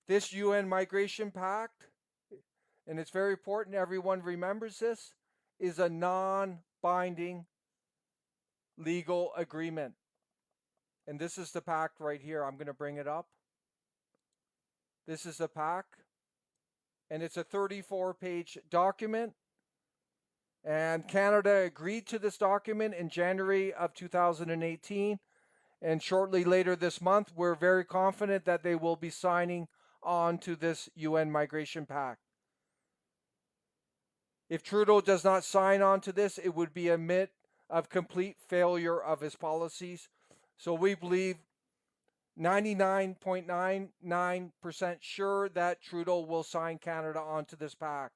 This UN Migration Pact, and it's very important everyone remembers this, is a non-binding legal agreement. And this is the pact right here. I'm going to bring it up. This is the pact, and it's a 34-page document. And Canada agreed to this document in January of 2018. And shortly later this month, we're very confident that they will be signing on to this UN Migration Pact. If Trudeau does not sign on to this, it would be a admit of complete failure of his policies. So we believe 99.99% sure that Trudeau will sign Canada onto this pact.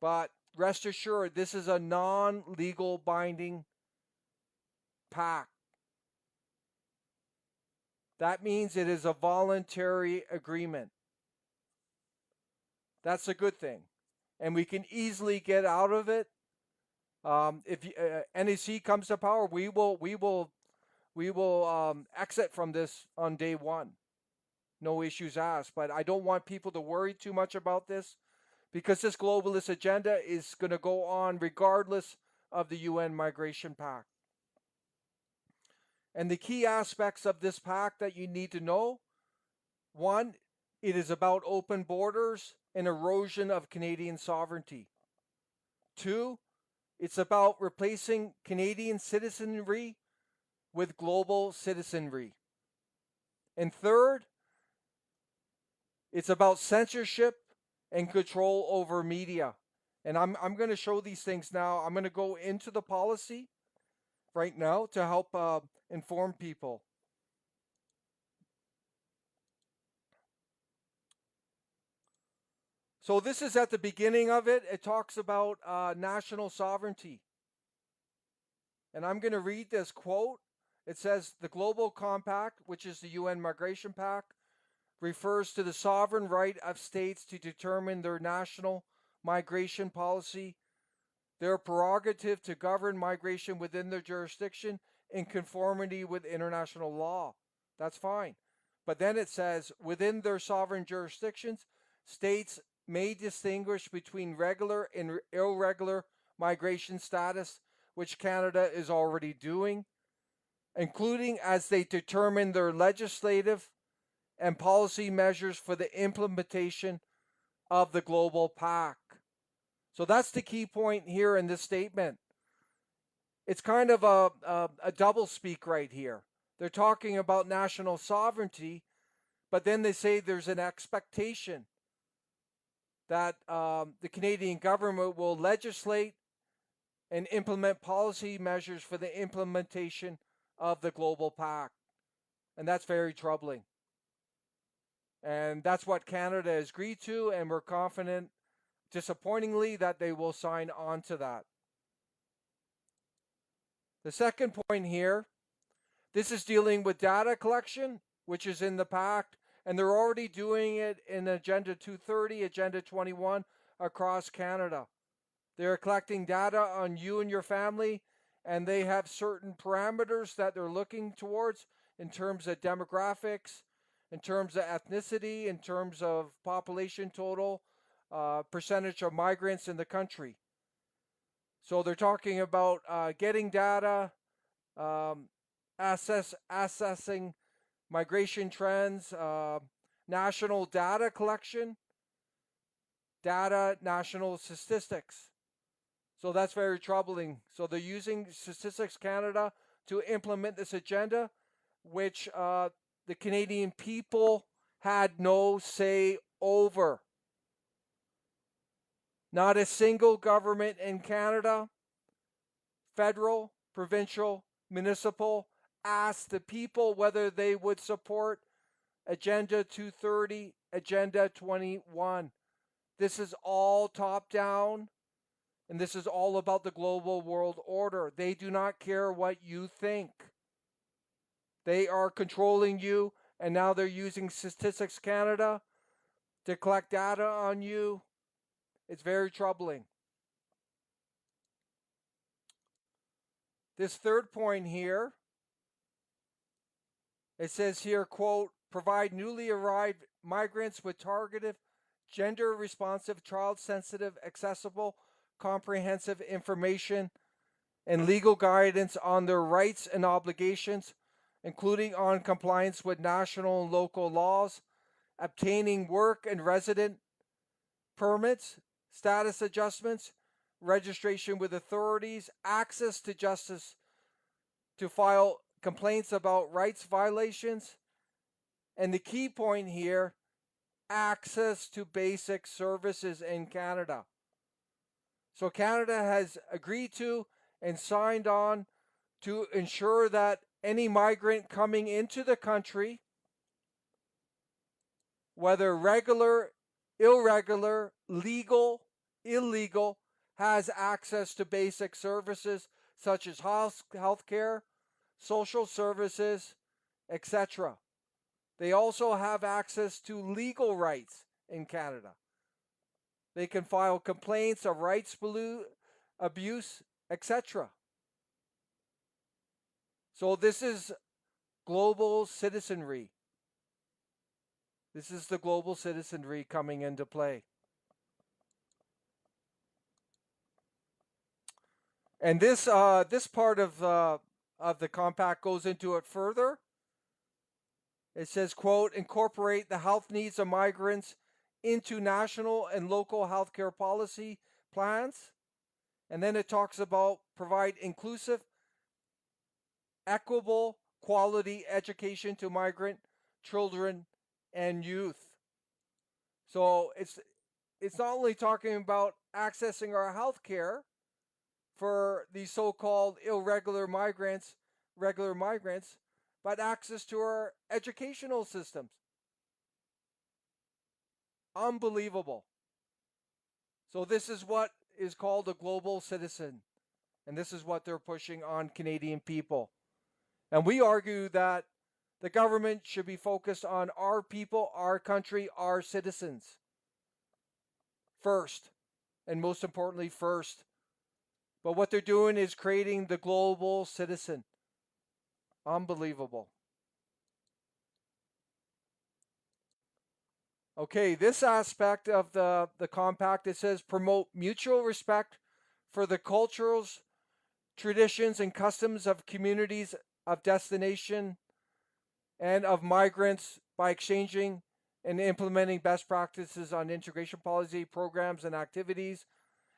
But rest assured, this is a non-legal binding pact. That means it is a voluntary agreement. That's a good thing. And we can easily get out of it. If NAC comes to power, we will exit from this on day one. No issues asked. But I don't want people to worry too much about this, because this globalist agenda is going to go on regardless of the UN Migration Pact. And the key aspects of this pact that you need to know: one, it is about open borders and erosion of Canadian sovereignty. Two, it's about replacing Canadian citizenry with global citizenry. And third, it's about censorship and control over media. And I'm going to show these things now. I'm going to go into the policy right now to help inform people. So this is at the beginning of it. It talks about national sovereignty. And I'm going to read this quote. It says, "The Global Compact, which is the UN Migration Pact, refers to the sovereign right of states to determine their national migration policy, their prerogative to govern migration within their jurisdiction in conformity with international law." That's fine. But then it says, within their sovereign jurisdictions, states may distinguish between regular and irregular migration status, which Canada is already doing, including as they determine their legislative and policy measures for the implementation of the Global Pact. So that's the key point here in this statement. It's kind of a double speak right here. They're talking about national sovereignty, but then they say there's an expectation that the Canadian government will legislate and implement policy measures for the implementation of the Global Pact. And that's very troubling. And that's what Canada has agreed to, and we're confident, disappointingly, that they will sign on to that. The second point here, this is dealing with data collection, which is in the pact, and they're already doing it in Agenda 230, Agenda 21 across Canada. They're collecting data on you and your family, and they have certain parameters that they're looking towards in terms of demographics, in terms of ethnicity, in terms of population total, percentage of migrants in the country. So they're talking about getting data, assessing migration trends, national data collection, national statistics. So that's very troubling. So they're using Statistics Canada to implement this agenda, which the Canadian people had no say over. Not a single government in Canada, federal, provincial, municipal, asked the people whether they would support Agenda 230, Agenda 21. This is all top down, and this is all about the global world order. They do not care what you think. They are controlling you, and now they're using Statistics Canada to collect data on you. It's very troubling. This third point here, it says here, quote, provide newly arrived migrants with targeted, gender-responsive, child-sensitive, accessible, comprehensive information and legal guidance on their rights and obligations, including on compliance with national and local laws, obtaining work and resident permits, status adjustments, registration with authorities, access to justice to file complaints about rights violations, and the key point here, access to basic services in Canada. So Canada has agreed to and signed on to ensure that any migrant coming into the country, whether regular, irregular, legal, illegal, has access to basic services such as health care, social services, etc. They also have access to legal rights in Canada. They can file complaints of rights abuse, etc. So this is global citizenry. This is the global citizenry coming into play. And this part of the compact goes into it further. It says, quote, incorporate the health needs of migrants into national and local healthcare policy plans. And then it talks about provide inclusive, equitable, quality education to migrant children and youth. So it's not only talking about accessing our health care for these so-called irregular migrants, regular migrants, but access to our educational systems. Unbelievable. So this is what is called a global citizen, and this is what they're pushing on Canadian people. And we argue that the government should be focused on our people, our country, our citizens first, and most importantly first. But what they're doing is creating the global citizen. Unbelievable. Okay, this aspect of the compact, it says promote mutual respect for the cultures, traditions, and customs of communities of destination and of migrants by exchanging and implementing best practices on integration policy, programs, and activities.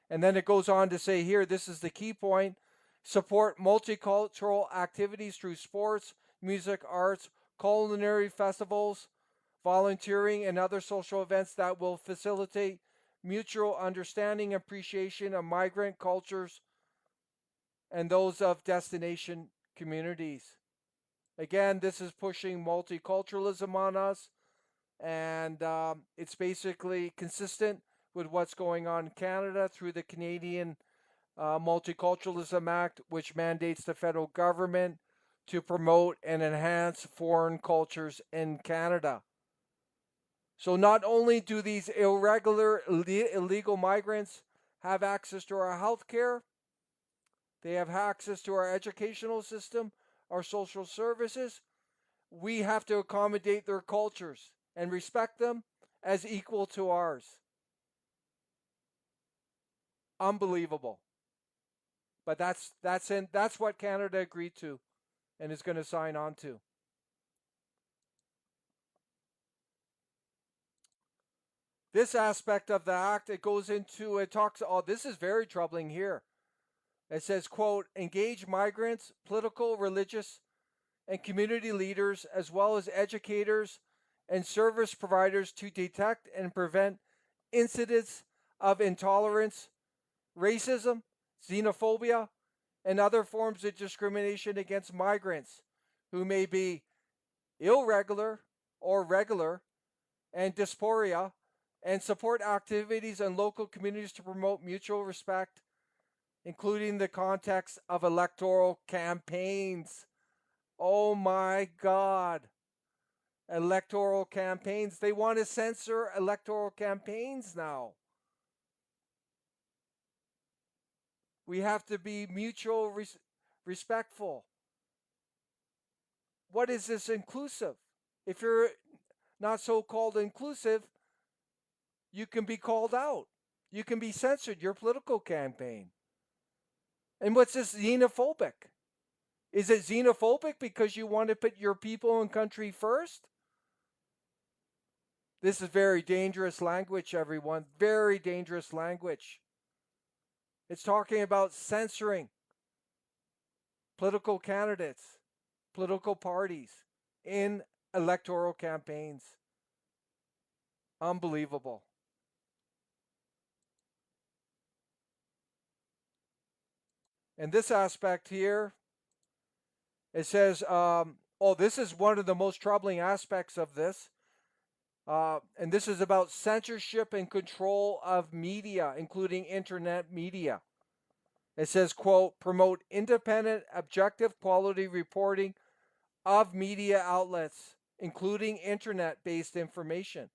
And then it goes on to say here, this is the key point, support multicultural activities through sports, music, arts, culinary festivals, volunteering, and other social events that will facilitate mutual understanding and appreciation of migrant cultures and those of destination communities. Again, this is pushing multiculturalism on us, and it's basically consistent with what's going on in Canada through the Canadian Multiculturalism Act, which mandates the federal government to promote and enhance foreign cultures in Canada. So not only do these irregular, illegal migrants have access to our health care, they have access to our educational system, our social services. We have to accommodate their cultures and respect them as equal to ours. Unbelievable. But that's what Canada agreed to and is going to sign on to. This aspect of the act, it talks, this is very troubling here. It says, quote, engage migrants, political, religious, and community leaders, as well as educators and service providers to detect and prevent incidents of intolerance, racism, xenophobia, and other forms of discrimination against migrants who may be irregular or regular, and dysphoria, and support activities in local communities to promote mutual respect, including the context of electoral campaigns. Oh my God. Electoral campaigns. They want to censor electoral campaigns now. We have to be mutual respectful. What is this inclusive? If you're not so-called inclusive, you can be called out. You can be censored, your political campaign. And what's this xenophobic? Is it xenophobic because you want to put your people and country first? This is very dangerous language, everyone. Very dangerous language. It's talking about censoring political candidates, political parties in electoral campaigns. Unbelievable. And this aspect here, it says, this is one of the most troubling aspects of this. And this is about censorship and control of media, including internet media. It says, quote, promote independent, objective, quality reporting of media outlets, including internet-based information,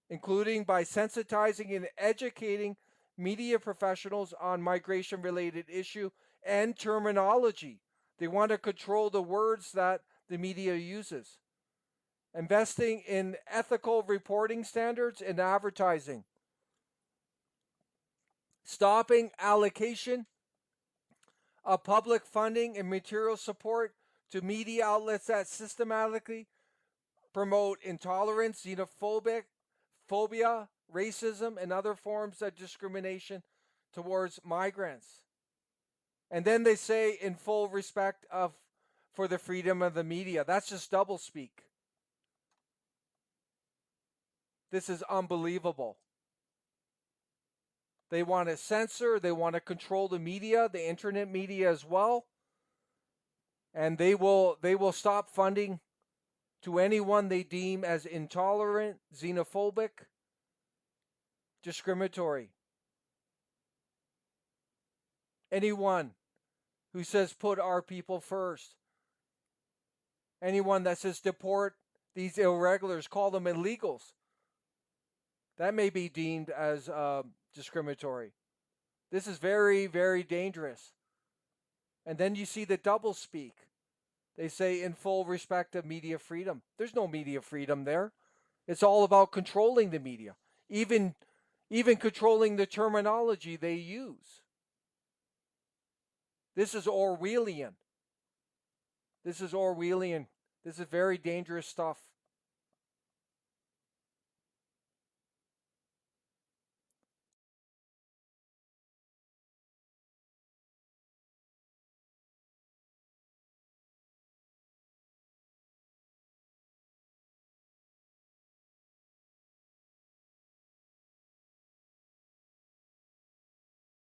including by sensitizing and educating media professionals on migration-related issue and terminology. They want to control the words that the media uses. Investing in ethical reporting standards in advertising. Stopping allocation of public funding and material support to media outlets that systematically promote intolerance, xenophobia, racism, and other forms of discrimination towards migrants. And then they say in full respect for the freedom of the media. That's just doublespeak. This is unbelievable. They want to censor, they want to control the media, the internet media as well. And they will stop funding to anyone they deem as intolerant, xenophobic, discriminatory. Anyone who says put our people first. Anyone that says deport these irregulars, call them illegals. That may be deemed as discriminatory. This is very, very dangerous. And then you see the doublespeak. They say in full respect of media freedom. There's no media freedom there. It's all about controlling the media, even controlling the terminology they use. This is Orwellian. This is Orwellian. This is very dangerous stuff.